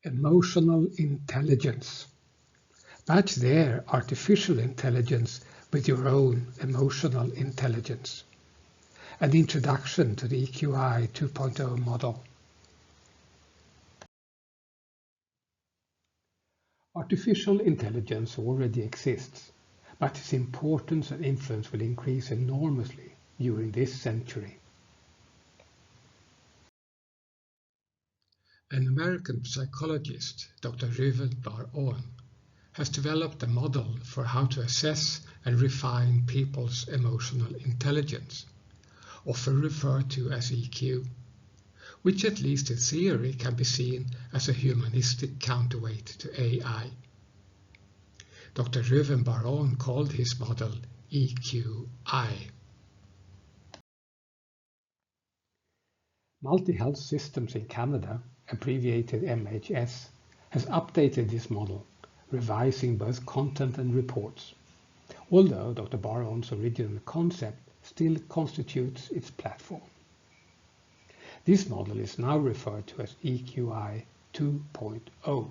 emotional intelligence. Match their artificial intelligence with your own emotional intelligence. An introduction to the EQI 2.0 model. Artificial intelligence already exists, but its importance and influence will increase enormously during this century. An American psychologist, Dr. Reuven Bar-On, has developed a model for how to assess and refine people's emotional intelligence, often referred to as EQ, which at least in theory can be seen as a humanistic counterweight to AI. Dr. Reuven Bar-On called his model EQI. Multi-Health Systems in Canada, abbreviated MHS, has updated this model, revising both content and reports, although Dr. Bar-On's original concept still constitutes its platform. This model is now referred to as EQI 2.0.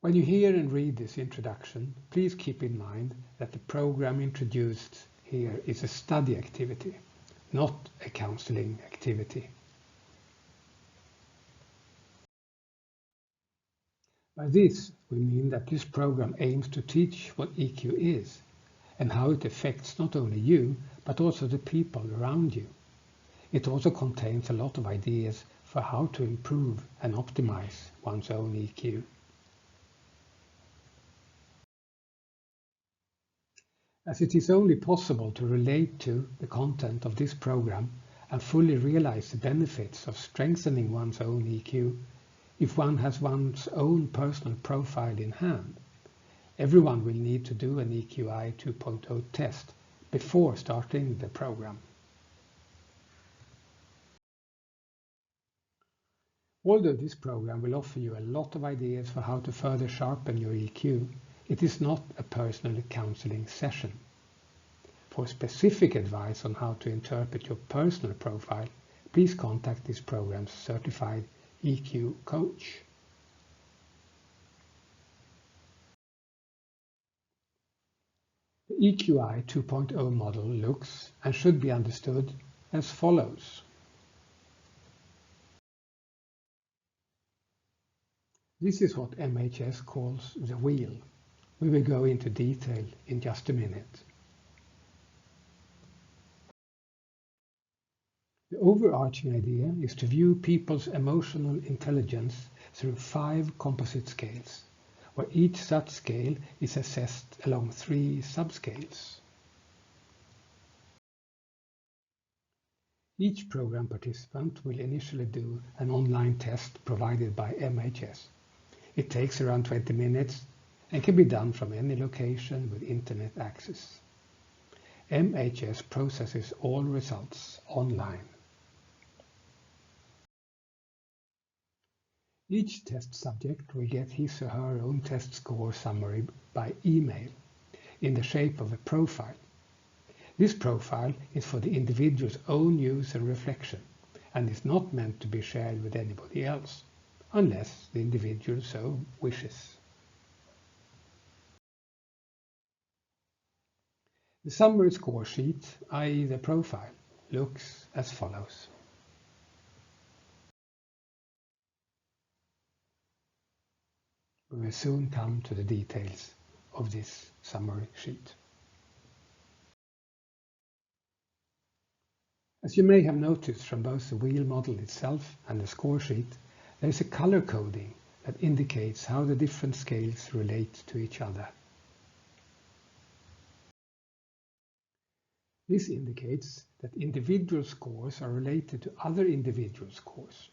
When you hear and read this introduction, please keep in mind that the program introduced here is a study activity, not a counseling activity. By this, we mean that this program aims to teach what EQ is and how it affects not only you, but also the people around you. It also contains a lot of ideas for how to improve and optimize one's own EQ. As it is only possible to relate to the content of this program and fully realize the benefits of strengthening one's own EQ if one has one's own personal profile in hand, everyone will need to do an EQI 2.0 test before starting the program. Although this program will offer you a lot of ideas for how to further sharpen your EQ, it is not a personal counseling session. For specific advice on how to interpret your personal profile, please contact this program's certified EQ coach. The EQI 2.0 model looks and should be understood as follows. This is what MHS calls the wheel. We will go into detail in just a minute. The overarching idea is to view people's emotional intelligence through 5 composite scales, where each such scale is assessed along 3 subscales. Each program participant will initially do an online test provided by MHS. It takes around 20 minutes and can be done from any location with internet access. MHS processes all results online. Each test subject will get his or her own test score summary by email in the shape of a profile. This profile is for the individual's own use and reflection and is not meant to be shared with anybody else, unless the individual so wishes. The summary score sheet, i.e. the profile, looks as follows. We will soon come to the details of this summary sheet. As you may have noticed from both the wheel model itself and the score sheet, there is a color coding that indicates how the different scales relate to each other. This indicates that individual scores are related to other individual scores.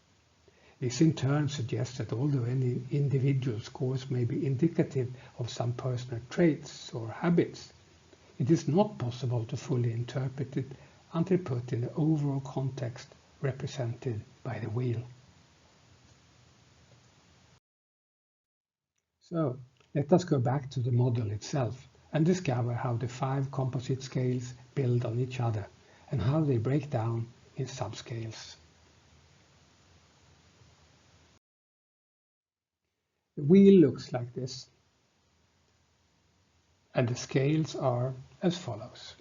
This in turn suggests that although any individual scores may be indicative of some personal traits or habits, it is not possible to fully interpret it until put in the overall context represented by the wheel. So, let us go back to the model itself and discover how the 5 composite scales build on each other and how they break down in subscales. The wheel looks like this, and the scales are as follows.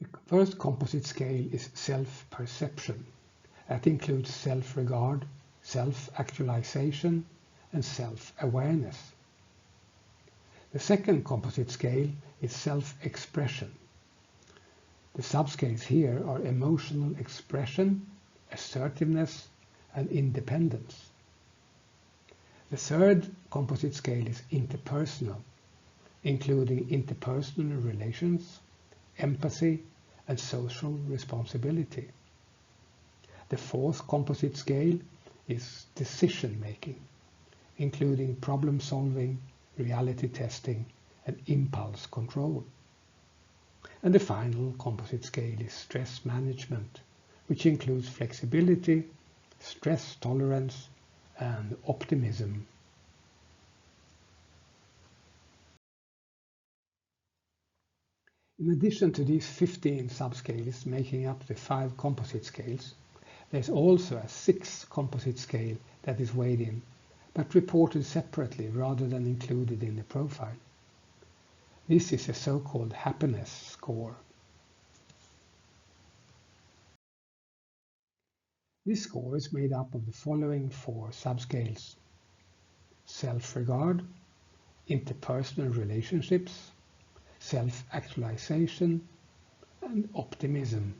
The first composite scale is self-perception. That includes self-regard, self-actualization, and self-awareness. The second composite scale is self-expression. The subscales here are emotional expression, assertiveness, and independence. The third composite scale is interpersonal, including interpersonal relations, empathy, and social responsibility. The fourth composite scale is decision-making, including problem-solving, reality testing, and impulse control. And the final composite scale is stress management, which includes flexibility, stress tolerance, and optimism. In addition to these 15 subscales making up the 5 composite scales, there's also a 6th composite scale that is weighed in, but reported separately rather than included in the profile. This is a so-called happiness score. This score is made up of the following 4 subscales: self-regard, interpersonal relationships, self-actualization, and optimism.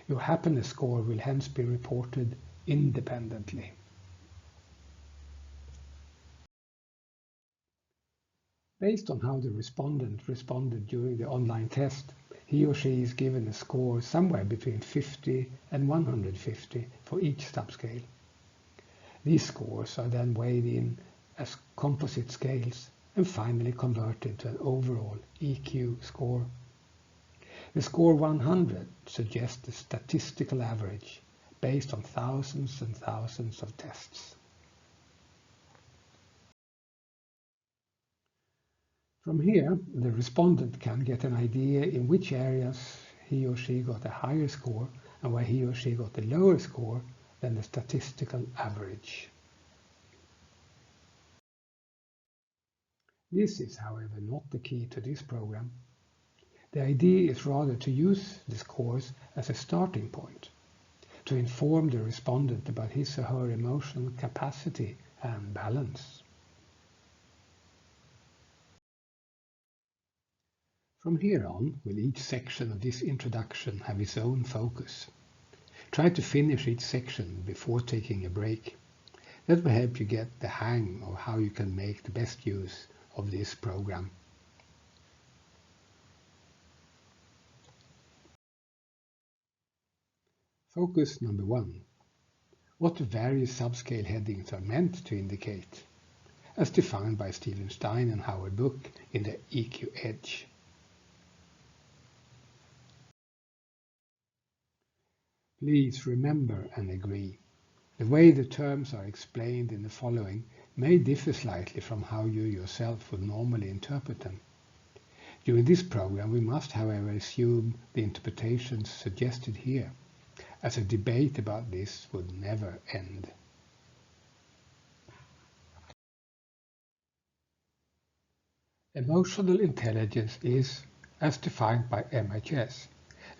Your happiness score will hence be reported independently. Based on how the respondent responded during the online test, he or she is given a score somewhere between 50 and 150 for each subscale. These scores are then weighed in as composite scales and finally converted to an overall EQ score. The score 100 suggests a statistical average based on thousands and thousands of tests. From here, the respondent can get an idea in which areas he or she got a higher score and where he or she got a lower score than the statistical average. This is, however, not the key to this program. The idea is rather to use the scores as a starting point, to inform the respondent about his or her emotional capacity and balance. From here on, will each section of this introduction have its own focus. Try to finish each section before taking a break. That will help you get the hang of how you can make the best use of this program. Focus number 1. What the various subscale headings are meant to indicate, as defined by Stephen Stein and Howard Book in the EQ Edge. Please remember and agree. The way the terms are explained in the following may differ slightly from how you yourself would normally interpret them. During this program, we must, however, assume the interpretations suggested here, as a debate about this would never end. Emotional intelligence is, as defined by MHS,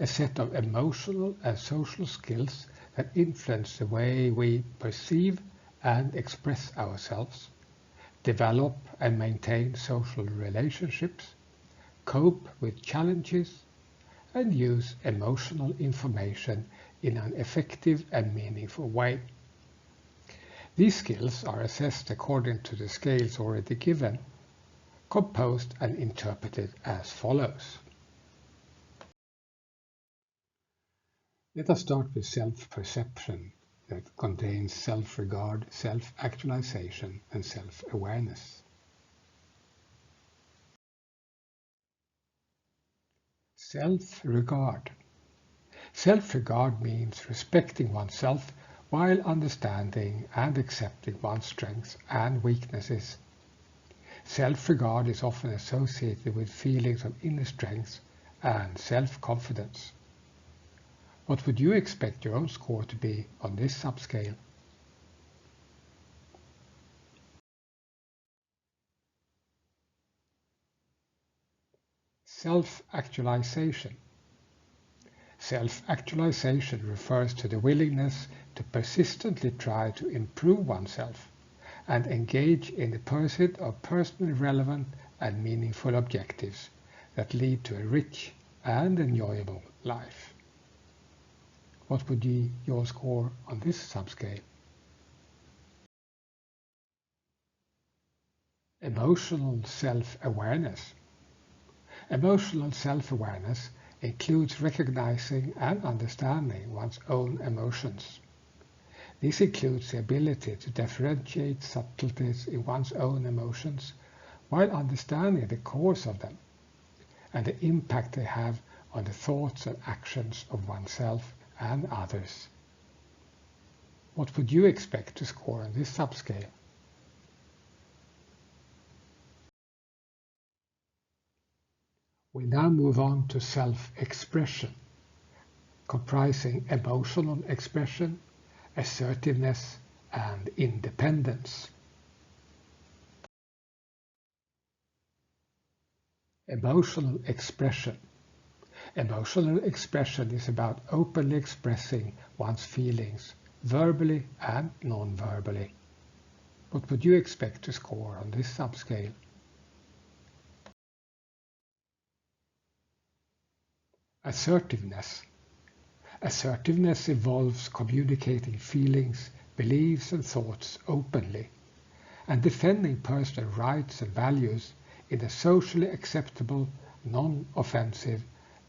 a set of emotional and social skills that influence the way we perceive and express ourselves, develop and maintain social relationships, cope with challenges, and use emotional information in an effective and meaningful way. These skills are assessed according to the scales already given, composed and interpreted as follows. Let us start with self-perception, that contains self-regard, self-actualization, and self-awareness. Self-regard. Self-regard means respecting oneself while understanding and accepting one's strengths and weaknesses. Self-regard is often associated with feelings of inner strength and self-confidence. What would you expect your own score to be on this subscale? Self-actualization. Self-actualization refers to the willingness to persistently try to improve oneself and engage in the pursuit of personally relevant and meaningful objectives that lead to a rich and enjoyable life. What would be your score on this subscale? Emotional self-awareness. Emotional self-awareness includes recognizing and understanding one's own emotions. This includes the ability to differentiate subtleties in one's own emotions while understanding the cause of them and the impact they have on the thoughts and actions of oneself and others. What would you expect to score on this subscale? We now move on to self-expression, comprising emotional expression, assertiveness, and independence. Emotional expression. Emotional expression is about openly expressing one's feelings, verbally and non-verbally. What would you expect to score on this subscale? Assertiveness. Assertiveness involves communicating feelings, beliefs and thoughts openly and defending personal rights and values in a socially acceptable, non-offensive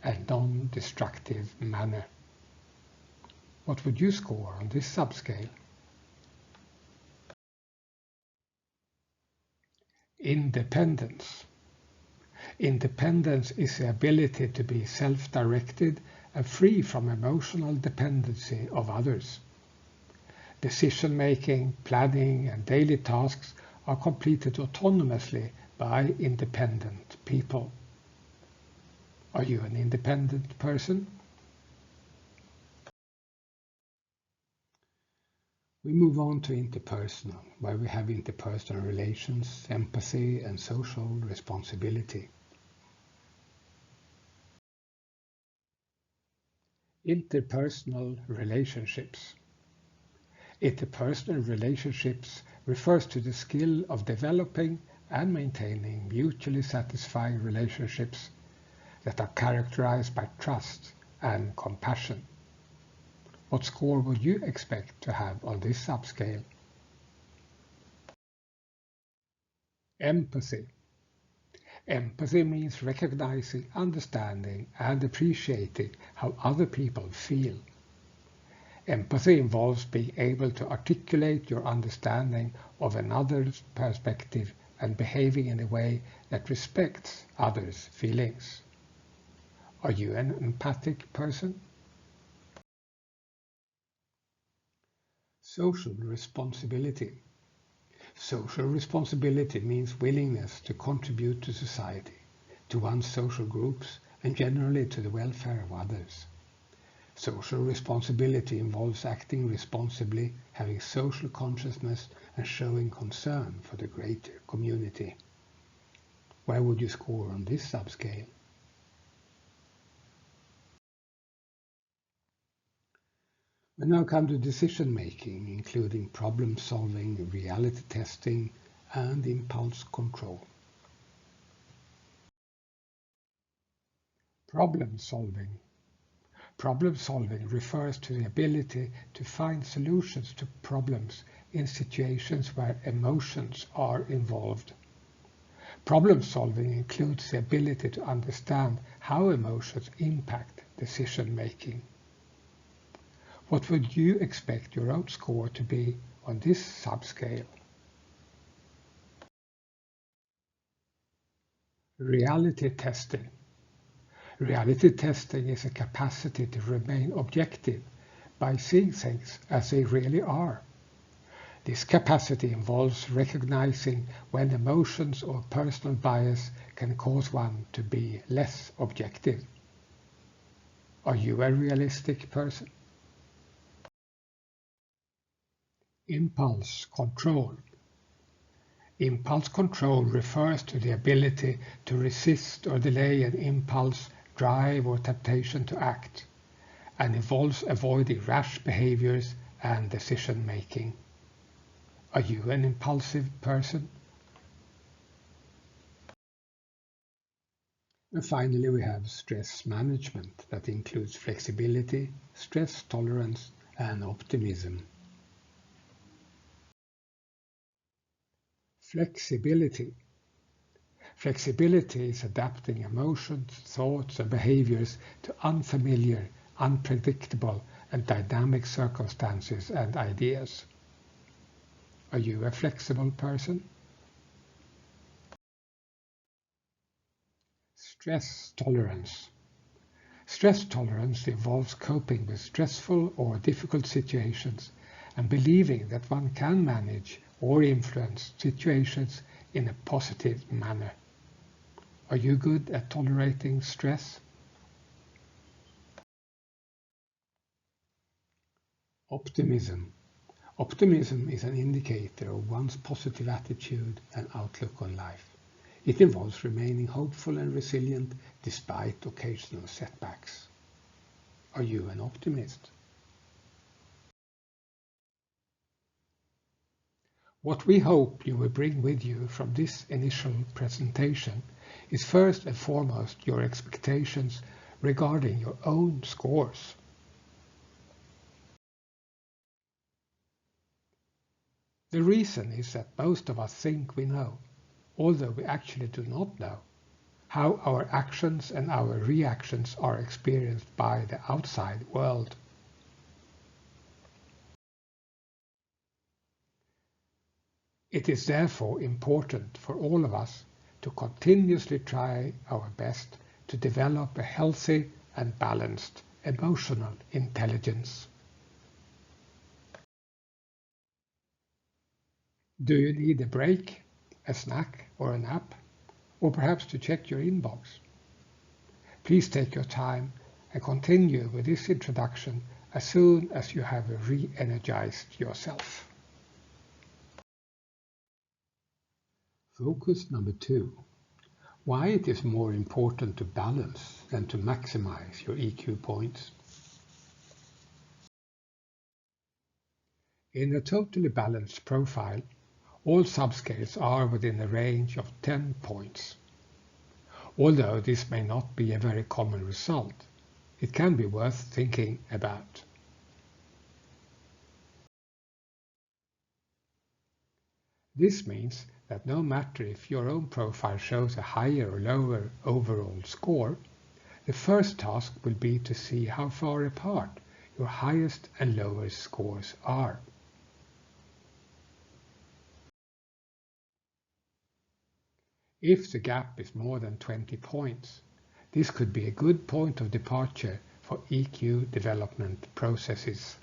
and non-destructive manner. What would you score on this subscale? Independence. Independence is the ability to be self-directed and free from emotional dependency of others. Decision-making, planning and daily tasks are completed autonomously by independent people. Are you an independent person? We move on to interpersonal, where we have interpersonal relations, empathy and social responsibility. Interpersonal relationships. Interpersonal relationships refers to the skill of developing and maintaining mutually satisfying relationships that are characterized by trust and compassion. What score would you expect to have on this subscale? Empathy. Empathy means recognizing, understanding, and appreciating how other people feel. Empathy involves being able to articulate your understanding of another's perspective and behaving in a way that respects others' feelings. Are you an empathic person? Social responsibility. Social responsibility means willingness to contribute to society, to one's social groups, and generally to the welfare of others. Social responsibility involves acting responsibly, having social consciousness, and showing concern for the greater community. Where would you score on this subscale? We now come to decision making, including problem solving, reality testing, and impulse control. Problem solving. Problem solving refers to the ability to find solutions to problems in situations where emotions are involved. Problem solving includes the ability to understand how emotions impact decision making. What would you expect your own score to be on this subscale? Reality testing. Reality testing is a capacity to remain objective by seeing things as they really are. This capacity involves recognizing when emotions or personal bias can cause one to be less objective. Are you a realistic person? Impulse control. Impulse control refers to the ability to resist or delay an impulse, drive, or temptation to act, and involves avoiding rash behaviors and decision making. Are you an impulsive person? And finally, we have stress management that includes flexibility, stress tolerance, and optimism. Flexibility. Flexibility is adapting emotions, thoughts, and behaviors to unfamiliar, unpredictable, and dynamic circumstances and ideas. Are you a flexible person? Stress tolerance. Stress tolerance involves coping with stressful or difficult situations and believing that one can manage or influence situations in a positive manner. Are you good at tolerating stress? Optimism. Optimism is an indicator of one's positive attitude and outlook on life. It involves remaining hopeful and resilient despite occasional setbacks. Are you an optimist? What we hope you will bring with you from this initial presentation is first and foremost your expectations regarding your own scores. The reason is that most of us think we know, although we actually do not know, how our actions and our reactions are experienced by the outside world. It is therefore important for all of us to continuously try our best to develop a healthy and balanced emotional intelligence. Do you need a break, a snack, or a nap, or perhaps to check your inbox? Please take your time and continue with this introduction as soon as you have re-energized yourself. Focus number 2. Why it is more important to balance than to maximize your EQ points. In a totally balanced profile, all subscales are within a range of 10 points. Although this may not be a very common result, it can be worth thinking about. This means that no matter if your own profile shows a higher or lower overall score, the first task will be to see how far apart your highest and lowest scores are. If the gap is more than 20 points, this could be a good point of departure for EQ development processes.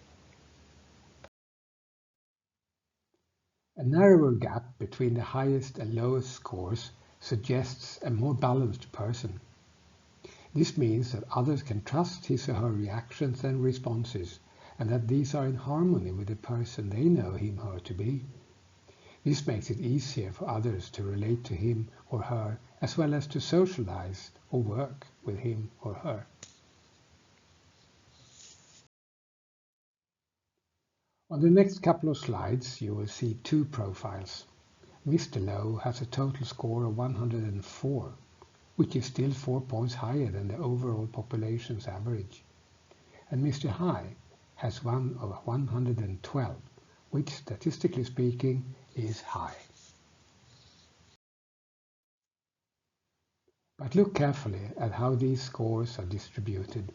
A narrower gap between the highest and lowest scores suggests a more balanced person. This means that others can trust his or her reactions and responses, and that these are in harmony with the person they know him or her to be. This makes it easier for others to relate to him or her, as well as to socialize or work with him or her. On the next couple of slides, you will see 2 profiles. Mr. Low has a total score of 104, which is still 4 points higher than the overall population's average. And Mr. High has one of 112, which, statistically speaking, is high. But look carefully at how these scores are distributed.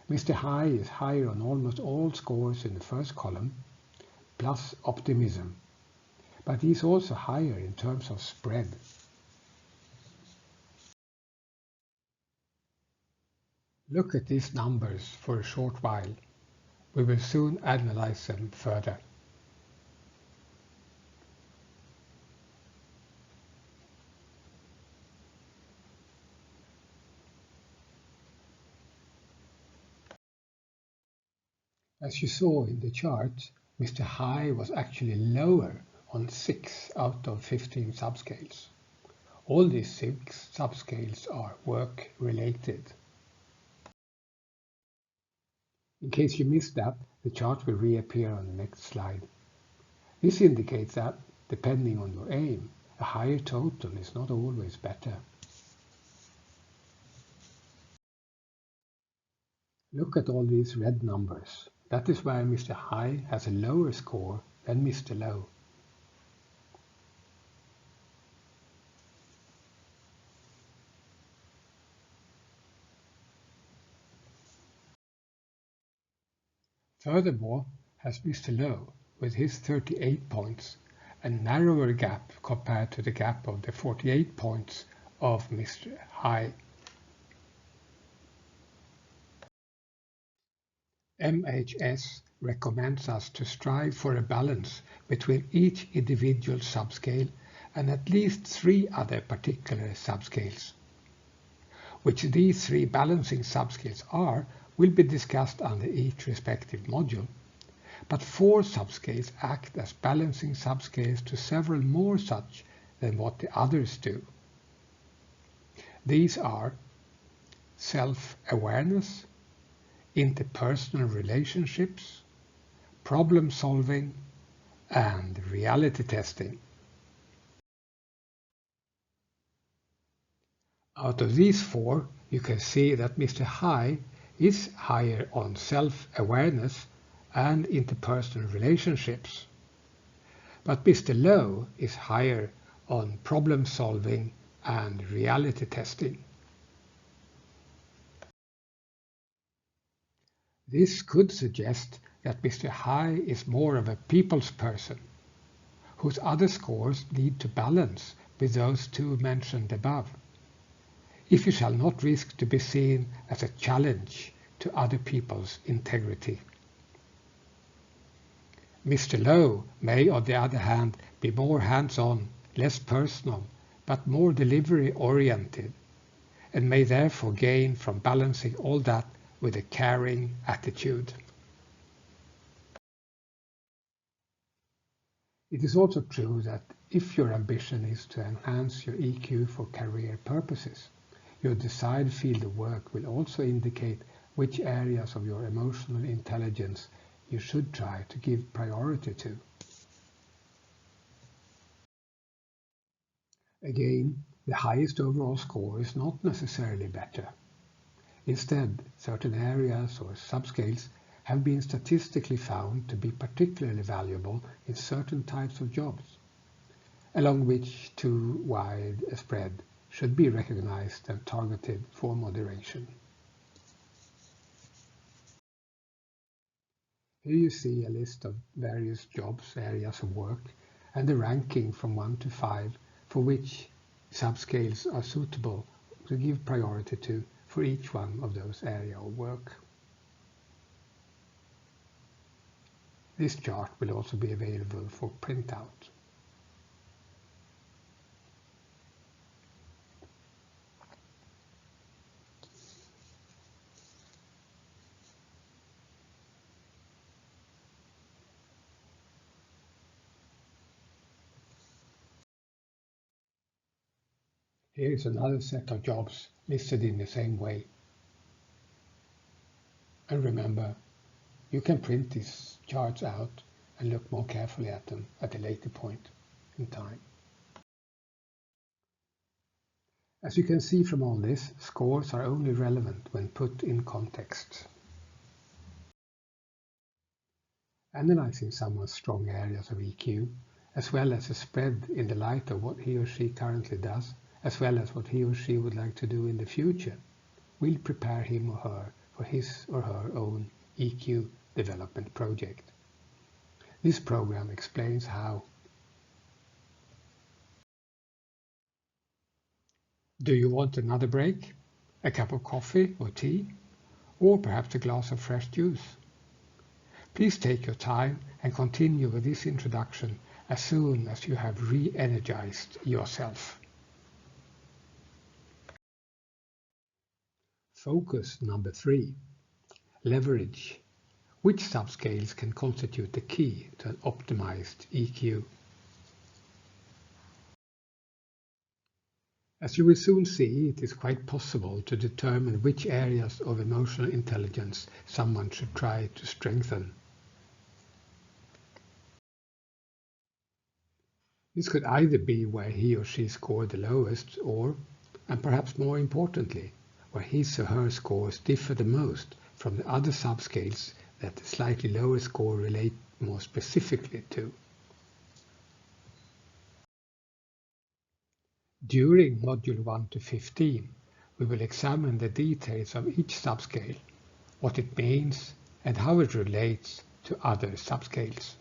Mr. High is higher on almost all scores in the first column, plus optimism, but he is also higher in terms of spread. Look at these numbers for a short while. We will soon analyze them further. As you saw in the chart, Mr. High was actually lower on 6 out of 15 subscales. All these 6 subscales are work-related. In case you missed that, the chart will reappear on the next slide. This indicates that, depending on your aim, a higher total is not always better. Look at all these red numbers. That is why Mr. High has a lower score than Mr. Low. Furthermore, has Mr. Low, with his 38 points, a narrower gap compared to the gap of the 48 points of Mr. High. MHS recommends us to strive for a balance between each individual subscale and at least 3 other particular subscales. Which these 3 balancing subscales are will be discussed under each respective module, but 4 subscales act as balancing subscales to several more such than what the others do. These are self-awareness, interpersonal relationships, problem solving, and reality testing. Out of these 4, you can see that Mr. High is higher on self-awareness and interpersonal relationships, but Mr. Low is higher on problem solving and reality testing. This could suggest that Mr. High is more of a people's person, whose other scores need to balance with those 2 mentioned above, if you shall not risk to be seen as a challenge to other people's integrity. Mr. Low may, on the other hand, be more hands-on, less personal, but more delivery-oriented, and may therefore gain from balancing all that with a caring attitude. It is also true that if your ambition is to enhance your EQ for career purposes, your desired field of work will also indicate which areas of your emotional intelligence you should try to give priority to. Again, the highest overall score is not necessarily better. Instead, certain areas or subscales have been statistically found to be particularly valuable in certain types of jobs, along which too wide a spread should be recognized and targeted for moderation. Here you see a list of various jobs, areas of work, and the ranking from 1 to 5 for which subscales are suitable to give priority to for each one of those areas of work. This chart will also be available for printout. Here is another set of jobs listed in the same way. And remember, you can print these charts out and look more carefully at them at a later point in time. As you can see from all this, scores are only relevant when put in context. Analyzing someone's strong areas of EQ, as well as a spread in the light of what he or she currently does, as well as what he or she would like to do in the future, will prepare him or her for his or her own EQ development project. This program explains how. Do you want another break? A cup of coffee or tea? Or perhaps a glass of fresh juice? Please take your time and continue with this introduction as soon as you have re-energized yourself. Focus number 3. Leverage. which subscales can constitute the key to an optimized EQ. As you will soon see, it is quite possible to determine which areas of emotional intelligence someone should try to strengthen. This could either be where he or she scored the lowest or, and perhaps more importantly, where his or her scores differ the most from the other subscales that the slightly lower score relate more specifically to. During Module 1 to 15, we will examine the details of each subscale, what it means, and how it relates to other subscales.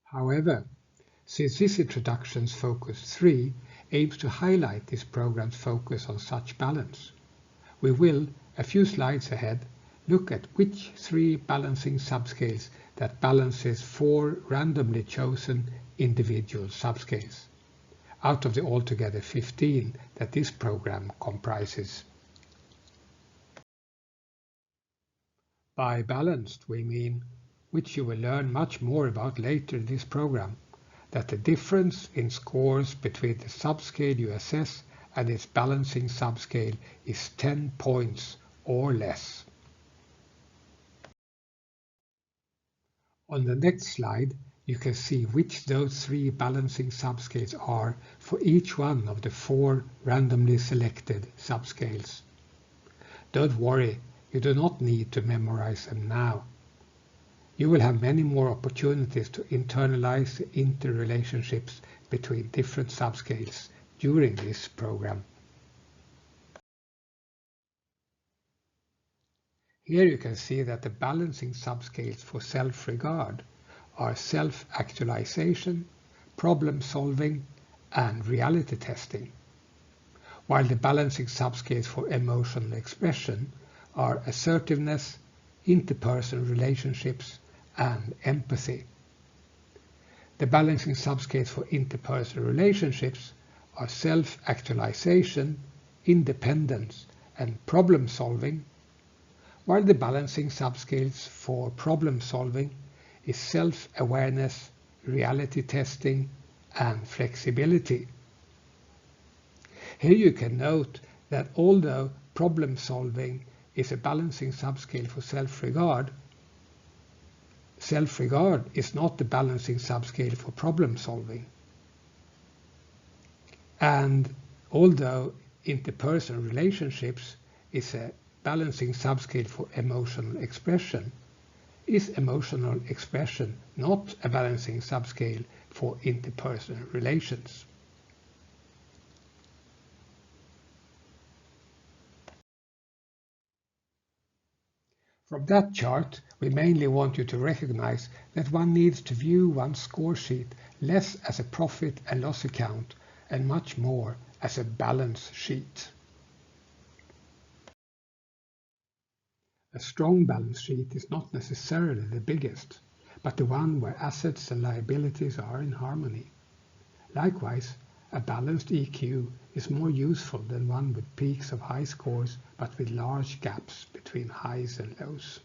However, since this introduction's Focus 3 aims to highlight this program's focus on such balance, we will, a few slides ahead, look at which 3 balancing subscales that balances 4 randomly chosen individual subscales, out of the altogether 15 that this program comprises. By balanced, we mean, which you will learn much more about later in this program, that the difference in scores between the subscale you assess and its balancing subscale is 10 points or less. On the next slide, you can see which those 3 balancing subscales are for each one of the 4 randomly selected subscales. Don't worry, you do not need to memorize them now. You will have many more opportunities to internalize the interrelationships between different subscales during this program. Here you can see that the balancing subscales for self-regard are self-actualization, problem-solving, and reality testing, while the balancing subscales for emotional expression are assertiveness, interpersonal relationships, and empathy. The balancing subscales for interpersonal relationships are self-actualization, independence, and problem-solving, while the balancing subscales for problem-solving is self-awareness, reality testing, and flexibility. Here you can note that although problem-solving is a balancing subscale for self-regard, self-regard is not the balancing subscale for problem-solving. And although interpersonal relationships is a balancing subscale for emotional expression, is emotional expression not a balancing subscale for interpersonal relations? From that chart, we mainly want you to recognize that one needs to view one's score sheet less as a profit and loss account and much more as a balance sheet. A strong balance sheet is not necessarily the biggest, but the one where assets and liabilities are in harmony. Likewise, a balanced EQ is more useful than one with peaks of high scores but with large gaps between highs and lows.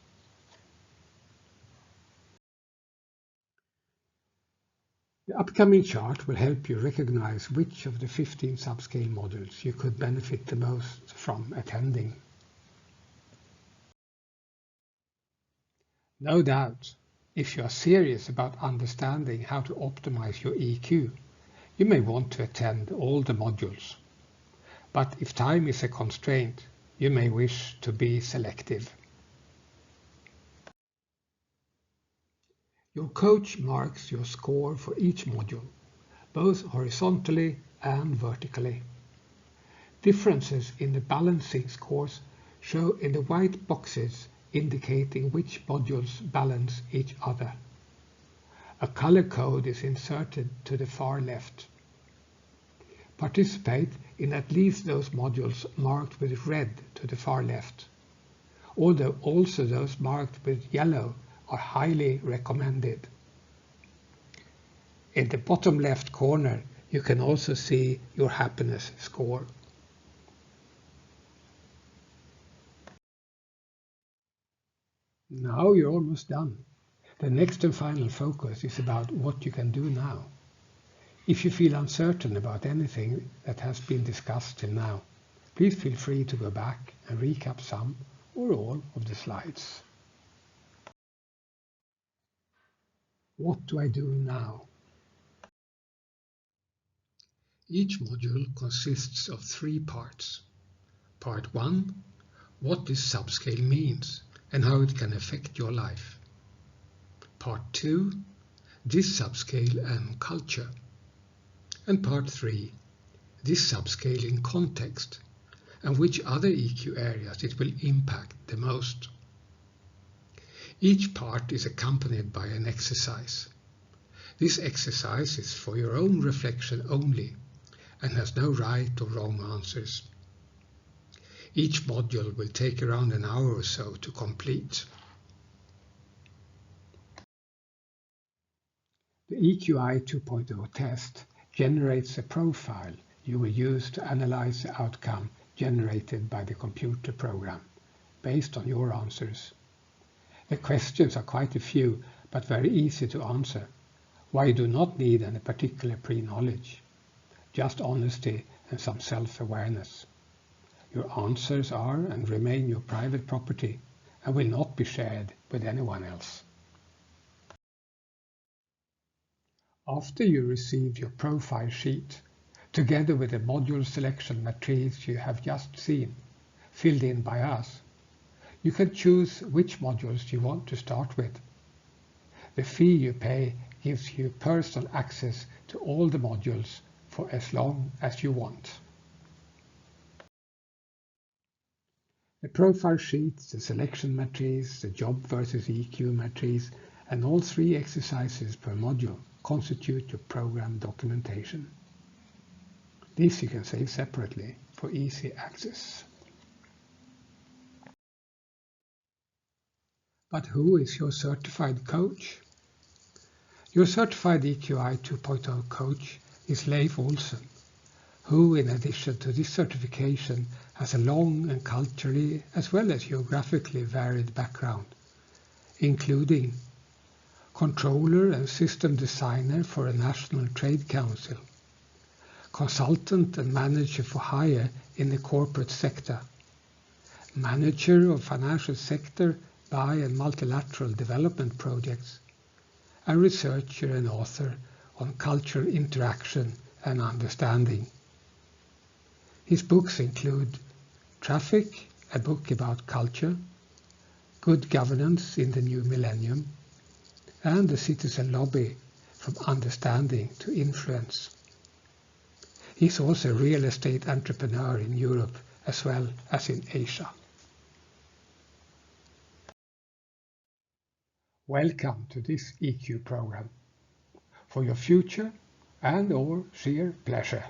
The upcoming chart will help you recognize which of the 15 subscale modules you could benefit the most from attending. No doubt, if you are serious about understanding how to optimize your EQ, you may want to attend all the modules. But if time is a constraint, you may wish to be selective. Your coach marks your score for each module, both horizontally and vertically. Differences in the balancing scores show in the white boxes indicating which modules balance each other. A color code is inserted to the far left. Participate in at least those modules marked with red to the far left, although also those marked with yellow are highly recommended. In the bottom left corner, you can also see your happiness score. Now you're almost done. The next and final focus is about what you can do now. If you feel uncertain about anything that has been discussed till now, please feel free to go back and recap some or all of the slides. What do I do now? Each module consists of 3 parts. Part 1, what this subscale means and how it can affect your life. Part 2, this subscale and culture. And Part 3, this subscale in context and which other EQ areas it will impact the most. Each part is accompanied by an exercise. This exercise is for your own reflection only and has no right or wrong answers. Each module will take around an hour or so to complete. The EQI 2.0 test generates a profile you will use to analyze the outcome generated by the computer program based on your answers. The questions are quite a few, but very easy to answer. Why you do not need any particular pre-knowledge, just honesty and some self-awareness. Your answers are and remain your private property and will not be shared with anyone else. After you receive your profile sheet, together with the module selection matrix you have just seen, filled in by us, you can choose which modules you want to start with. The fee you pay gives you personal access to all the modules for as long as you want. The profile sheets, the selection matrix, the job versus EQ matrix, and all 3 exercises per module constitute your program documentation. This you can save separately for easy access. But who is your certified coach? Your certified EQI 2.0 coach is Leif Olsen, who in addition to this certification has a long and culturally as well as geographically varied background, including controller and system designer for a national trade council, consultant and manager for hire in the corporate sector, manager of financial sector bi- and multilateral development projects, a researcher and author on cultural interaction and understanding. His books include Traffic, a book about culture, Good Governance in the New Millennium, and The Citizen Lobby, From Understanding to Influence. He's also a real estate entrepreneur in Europe as well as in Asia. Welcome to this EQ program for your future and/or sheer pleasure.